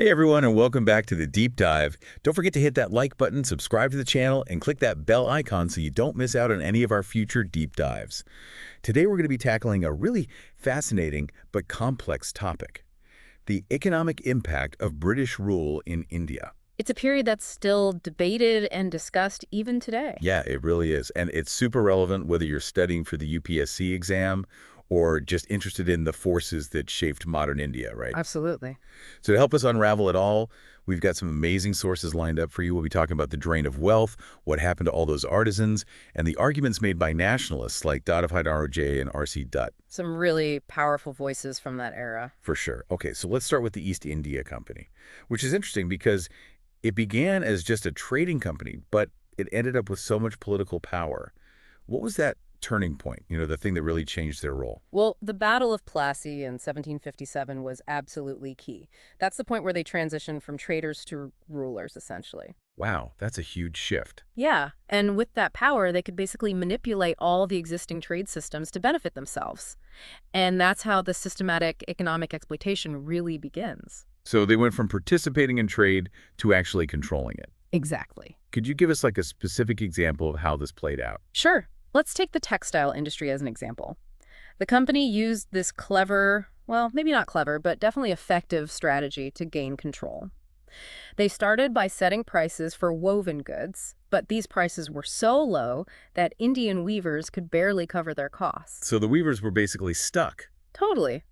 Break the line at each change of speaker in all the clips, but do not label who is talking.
Hey everyone, and welcome back to the Deep Dive. Don't forget to hit that like button, subscribe to the channel, and click that bell icon so you don't miss out on any of our future deep dives. Today we're going to be tackling a really fascinating but complex topic: the economic impact of British rule in India.
It's a period that's still debated and discussed even today.
Yeah, it really is. And it's super relevant whether you're studying for the UPSC exam or just interested in the forces that shaped modern India, right?
Absolutely.
So to help us unravel it all, we've got some amazing sources lined up for you. We'll be talking about the drain of wealth, what happened to all those artisans, and the arguments made by nationalists like Dadabhai Naoroji and R.C. Dutt.
Some really powerful voices from that era.
For sure. Okay, so let's start with the East India Company, which is interesting because it began as just a trading company, but it ended up with so much political power. What was that turning point, the thing that really changed their role?
Well, the Battle of Plassey in 1757 was absolutely key. That's the point where they transitioned from traders to rulers, essentially.
Wow, that's a huge shift.
Yeah, and with that power, they could basically manipulate all the existing trade systems to benefit themselves. And that's how the systematic economic exploitation really begins.
So they went from participating in trade to actually controlling it.
Exactly.
Could you give us like a specific example of how this played out?
Sure. Let's take the textile industry as an example. The company used this clever, well, maybe not clever, but definitely effective strategy to gain control. They started by setting prices for woven goods, but these prices were so low that Indian weavers could barely cover their costs.
So the weavers were basically stuck.
Totally.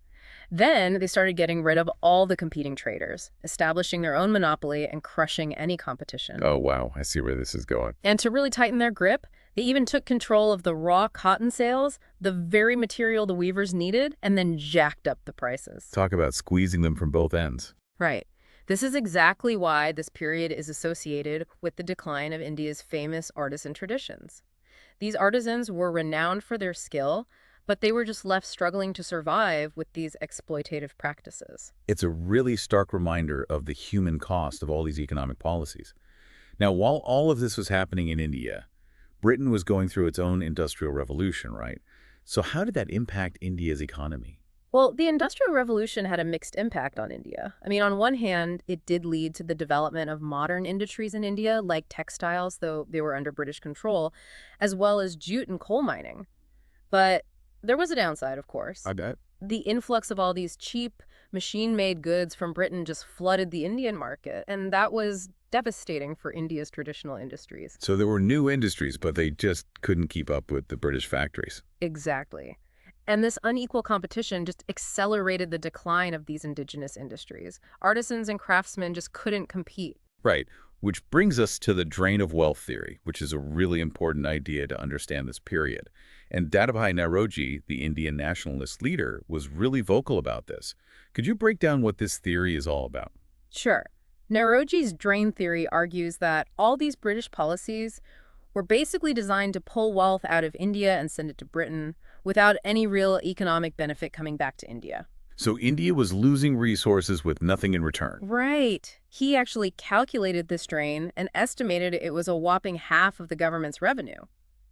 Then they started getting rid of all the competing traders, establishing their own monopoly and crushing any competition.
Oh, wow. I see where this is going.
And to really tighten their grip, they even took control of the raw cotton sales, the very material the weavers needed, and then jacked up the prices.
Talk about squeezing them from both ends.
Right. This is exactly why this period is associated with the decline of India's famous artisan traditions. These artisans were renowned for their skill, but they were just left struggling to survive with these exploitative practices.
It's a really stark reminder of the human cost of all these economic policies. Now, while all of this was happening in India, Britain was going through its own industrial revolution, right? So how did that impact India's economy?
Well, the Industrial Revolution had a mixed impact on India. I mean, on one hand, it did lead to the development of modern industries in India, like textiles, though they were under British control, as well as jute and coal mining. But there was a downside, of course.
I bet.
The influx of all these cheap, machine-made goods from Britain just flooded the Indian market, and that was devastating for India's traditional industries.
So there were new industries, but they just couldn't keep up with the British factories.
Exactly. And this unequal competition just accelerated the decline of these indigenous industries. Artisans and craftsmen just couldn't compete.
Right, which brings us to the drain of wealth theory, which is a really important idea to understand this period. And Dadabhai Naoroji, the Indian nationalist leader, was really vocal about this. Could you break down what this theory is all about?
Sure. Naoroji's drain theory argues that all these British policies were basically designed to pull wealth out of India and send it to Britain without any real economic benefit coming back to India.
So India was losing resources with nothing in return.
Right. He actually calculated this drain and estimated it was a whopping half of the government's revenue.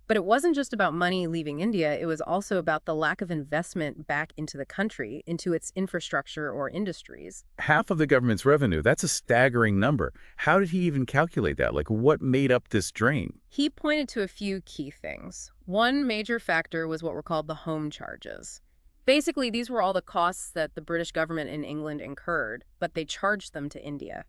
But it wasn't just about money leaving India, it was also about the lack of investment back into the country, into its infrastructure or industries.
Half of the government's revenue, that's a staggering number. How did he even calculate that? Like, what made up this drain?
He pointed to a few key things. One major factor was what were called the home charges. Basically, these were all the costs that the British government in England incurred, but they charged them to India.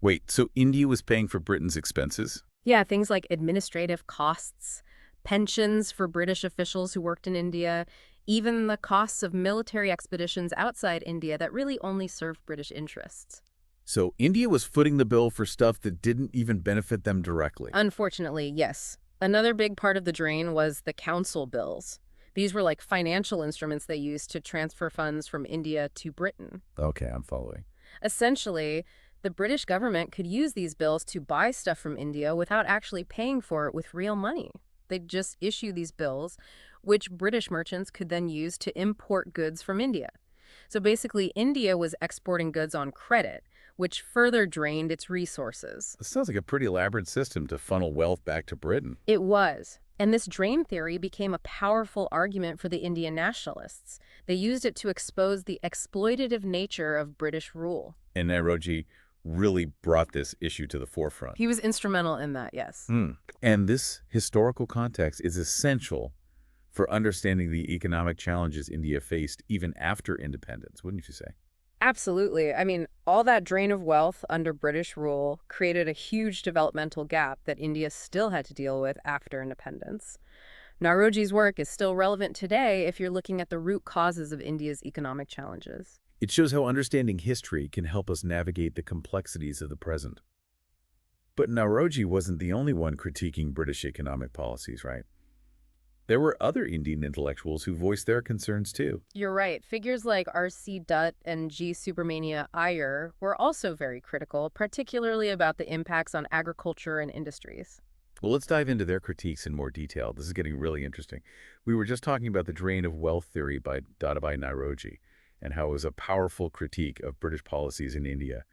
Wait, so India was paying for Britain's expenses?
Yeah, things like administrative costs, pensions for British officials who worked in India, even the costs of military expeditions outside India that really only served British interests.
So India was footing the bill for stuff that didn't even benefit them directly.
Unfortunately, yes. Another big part of the drain was the council bills. These were like financial instruments they used to transfer funds from India to Britain.
Okay, I'm following.
Essentially, the British government could use these bills to buy stuff from India without actually paying for it with real money. They'd just issue these bills, which British merchants could then use to import goods from India. So basically, India was exporting goods on credit, which further drained its resources.
This sounds like a pretty elaborate system to funnel wealth back to Britain.
It was. And this drain theory became a powerful argument for the Indian nationalists. They used it to expose the exploitative nature of British rule.
And Naoroji really brought this issue to the forefront.
He was instrumental in that, yes.
And this historical context is essential for understanding the economic challenges India faced even after independence, wouldn't you say?
Absolutely. I mean, all that drain of wealth under British rule created a huge developmental gap that India still had to deal with after independence. Nauroji's work is still relevant today if you're looking at the root causes of India's economic challenges.
It shows how understanding history can help us navigate the complexities of the present. But Nauroji wasn't the only one critiquing British economic policies, right? There were other Indian intellectuals who voiced their concerns too.
You're right. Figures like R.C. Dutt and G. Subramania Iyer were also very critical, particularly about the impacts on agriculture and industries.
Well, let's dive into their critiques in more detail. This is getting really interesting. We were just talking about the drain of wealth theory by Dadabhai Nauroji and how it was a powerful critique of British policies in India.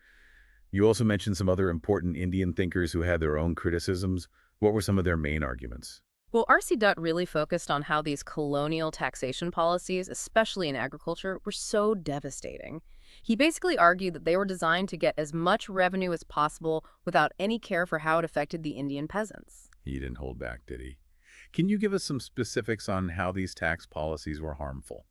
You also mentioned some other important Indian thinkers who had their own criticisms. What were some of their main arguments?
Well, R.C. Dutt really focused on how these colonial taxation policies, especially in agriculture, were so devastating. He basically argued that they were designed to get as much revenue as possible without any care for how it affected the Indian peasants.
He didn't hold back, did he? Can you give us some specifics on how these tax policies were harmful?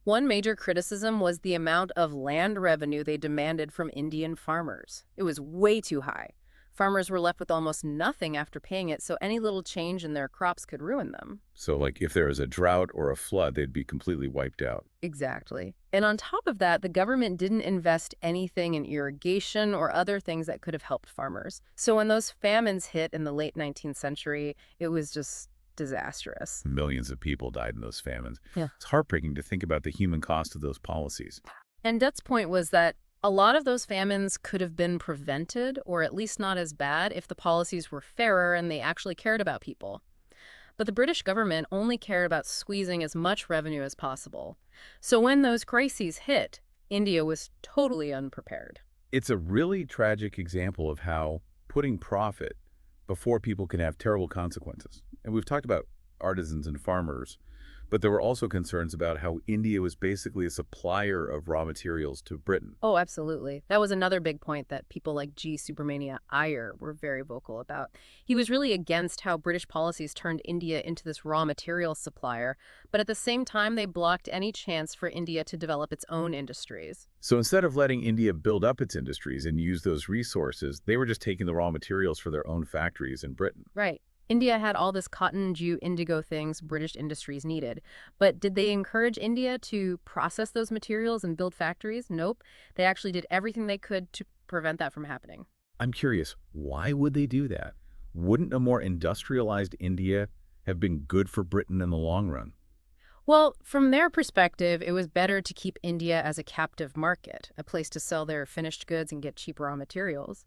One major criticism was the amount of land revenue they demanded from Indian farmers. It was way too high. Farmers were left with almost nothing after paying it, so any little change in their crops could ruin them.
So, like, if there was a drought or a flood, they'd be completely wiped out.
Exactly. And on top of that, the government didn't invest anything in irrigation or other things that could have helped farmers. So when those famines hit in the late 19th century, it was just disastrous.
Millions of people died in those famines.
Yeah.
It's heartbreaking to think about the human cost of those policies.
And Dutt's point was that a lot of those famines could have been prevented, or at least not as bad, if the policies were fairer and they actually cared about people. But the British government only cared about squeezing as much revenue as possible. So when those crises hit, India was totally unprepared.
It's a really tragic example of how putting profit before people can have terrible consequences. And we've talked about artisans and farmers, but there were also concerns about how India was basically a supplier of raw materials to Britain.
Oh, absolutely. That was another big point that people like G. Subramania Iyer were very vocal about. He was really against how British policies turned India into this raw materials supplier, but at the same time, they blocked any chance for India to develop its own industries.
So instead of letting India build up its industries and use those resources, they were just taking the raw materials for their own factories in Britain.
Right. India had all this cotton, jute, indigo things British industries needed. But did they encourage India to process those materials and build factories? Nope. They actually did everything they could to prevent that from happening.
I'm curious, why would they do that? Wouldn't a more industrialized India have been good for Britain in the long run?
Well, from their perspective, it was better to keep India as a captive market, a place to sell their finished goods and get cheap raw materials.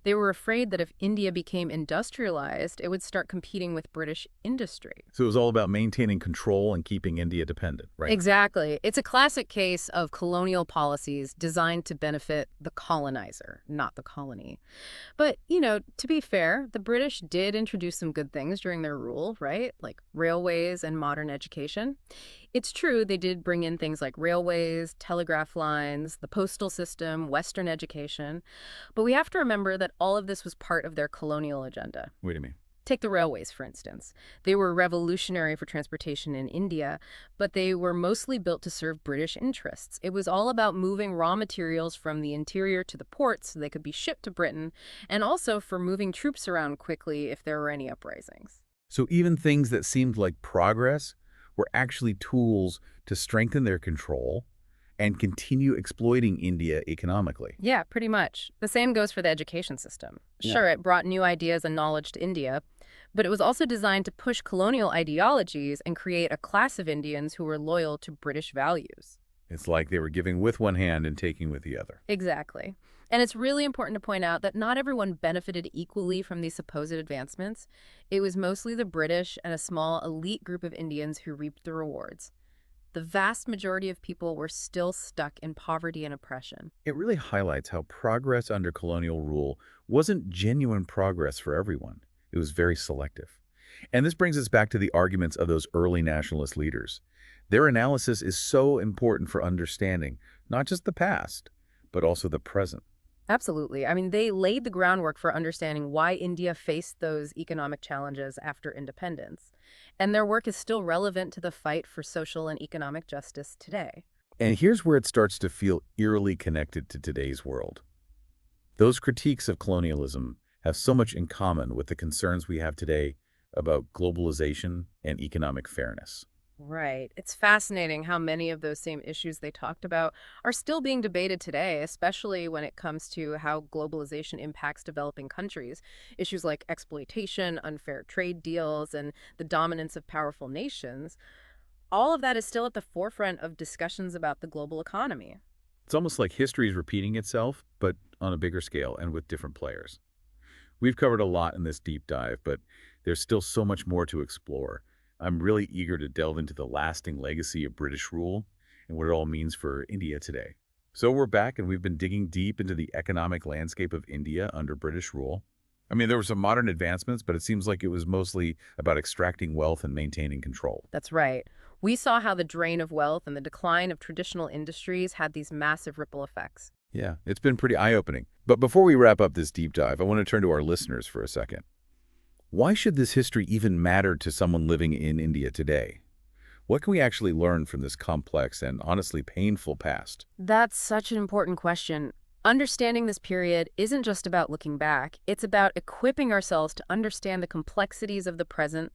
They were afraid that if India became industrialized, it would start competing with British industry.
So it was all about maintaining control and keeping India dependent, right?
Exactly. It's a classic case of colonial policies designed to benefit the colonizer, not the colony. But, to be fair, the British did introduce some good things during their rule, right? Like railways and modern education. It's true they did bring in things like railways, telegraph lines, the postal system, Western education. But we have to remember that all of this was part of their colonial agenda.
Wait a minute.
Take the railways, for instance. They were revolutionary for transportation in India, but they were mostly built to serve British interests. It was all about moving raw materials from the interior to the ports so they could be shipped to Britain, and also for moving troops around quickly if there were any uprisings.
So even things that seemed like progress were actually tools to strengthen their control and continue exploiting India economically.
Yeah, pretty much. The same goes for the education system.
Yeah.
Sure, it brought new ideas and knowledge to India, but it was also designed to push colonial ideologies and create a class of Indians who were loyal to British values.
It's like they were giving with one hand and taking with the other.
Exactly. And it's really important to point out that not everyone benefited equally from these supposed advancements. It was mostly the British and a small elite group of Indians who reaped the rewards. The vast majority of people were still stuck in poverty and oppression.
It really highlights how progress under colonial rule wasn't genuine progress for everyone. It was very selective. And this brings us back to the arguments of those early nationalist leaders. Their analysis is so important for understanding not just the past, but also the present.
Absolutely. I mean, they laid the groundwork for understanding why India faced those economic challenges after independence. And their work is still relevant to the fight for social and economic justice today.
And here's where it starts to feel eerily connected to today's world. Those critiques of colonialism have so much in common with the concerns we have today about globalization and economic fairness.
Right. It's fascinating how many of those same issues they talked about are still being debated today, especially when it comes to how globalization impacts developing countries. Issues like exploitation, unfair trade deals, and the dominance of powerful nations. All of that is still at the forefront of discussions about the global economy.
It's almost like history is repeating itself, but on a bigger scale and with different players. We've covered a lot in this deep dive, but there's still so much more to explore. I'm really eager to delve into the lasting legacy of British rule and what it all means for India today. So we're back, and we've been digging deep into the economic landscape of India under British rule. I mean, there were some modern advancements, but it seems like it was mostly about extracting wealth and maintaining control.
That's right. We saw how the drain of wealth and the decline of traditional industries had these massive ripple effects.
Yeah, it's been pretty eye-opening. But before we wrap up this deep dive, I want to turn to our listeners for a second. Why should this history even matter to someone living in India today? What can we actually learn from this complex and honestly painful past?
That's such an important question. Understanding this period isn't just about looking back, it's about equipping ourselves to understand the complexities of the present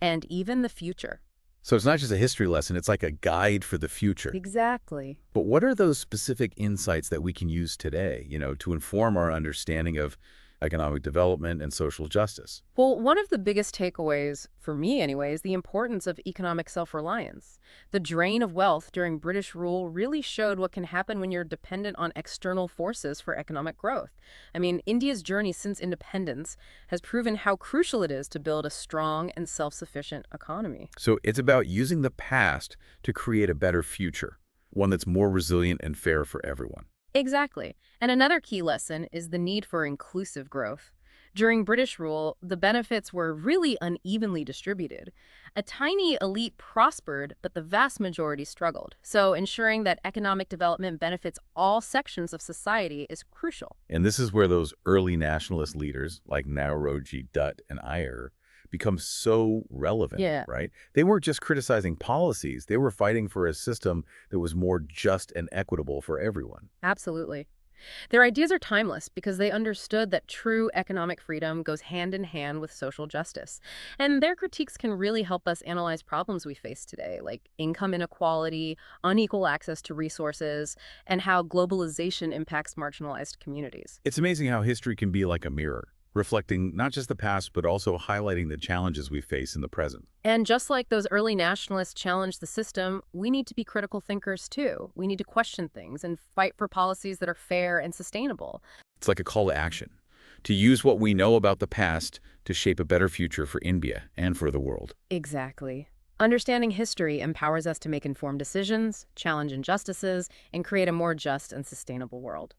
and even the future.
So it's not just a history lesson, it's like a guide for the future.
Exactly.
But what are those specific insights that we can use today, to inform our understanding of economic development and social justice?
Well, one of the biggest takeaways, for me anyway, is the importance of economic self-reliance. The drain of wealth during British rule really showed what can happen when you're dependent on external forces for economic growth. I mean, India's journey since independence has proven how crucial it is to build a strong and self-sufficient economy.
So it's about using the past to create a better future, one that's more resilient and fair for everyone.
Exactly. And another key lesson is the need for inclusive growth. During British rule, the benefits were really unevenly distributed. A tiny elite prospered, but the vast majority struggled. So ensuring that economic development benefits all sections of society is crucial.
And this is where those early nationalist leaders like Nauroji Dutt and Iyer become so relevant,
Yeah,
right? They weren't just criticizing policies, they were fighting for a system that was more just and equitable for everyone.
absolutely. Their ideas are timeless because they understood that true economic freedom goes hand in hand with social justice. And their critiques can really help us analyze problems we face today, like income inequality, unequal access to resources, and how globalization impacts marginalized communities.
It's amazing how history can be like a mirror, reflecting not just the past, but also highlighting the challenges we face in the present.
And just like those early nationalists challenged the system, we need to be critical thinkers too. We need to question things and fight for policies that are fair and sustainable.
It's like a call to action, to use what we know about the past to shape a better future for India and for the world.
Exactly. Understanding history empowers us to make informed decisions, challenge injustices, and create a more just and sustainable world.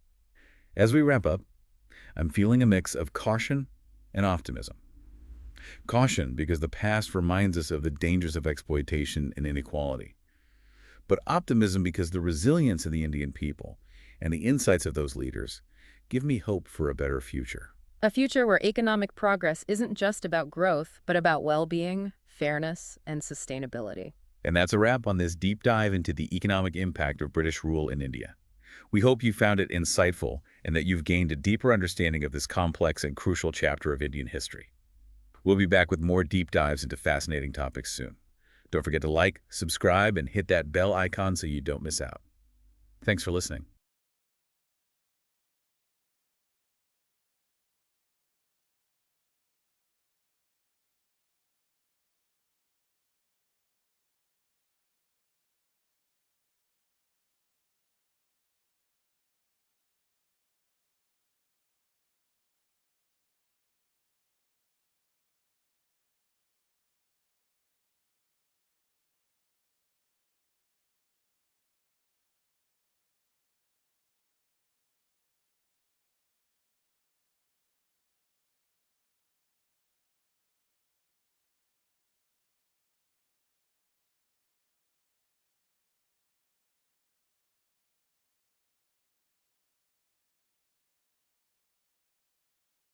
As we wrap up, I'm feeling a mix of caution and optimism. Caution because the past reminds us of the dangers of exploitation and inequality. But optimism because the resilience of the Indian people and the insights of those leaders give me hope for a better future.
A future where economic progress isn't just about growth, but about well-being, fairness, and sustainability.
And that's a wrap on this deep dive into the economic impact of British rule in India. We hope you found it insightful and that you've gained a deeper understanding of this complex and crucial chapter of Indian history. We'll be back with more deep dives into fascinating topics soon. Don't forget to like, subscribe, and hit that bell icon so you don't miss out. Thanks for listening.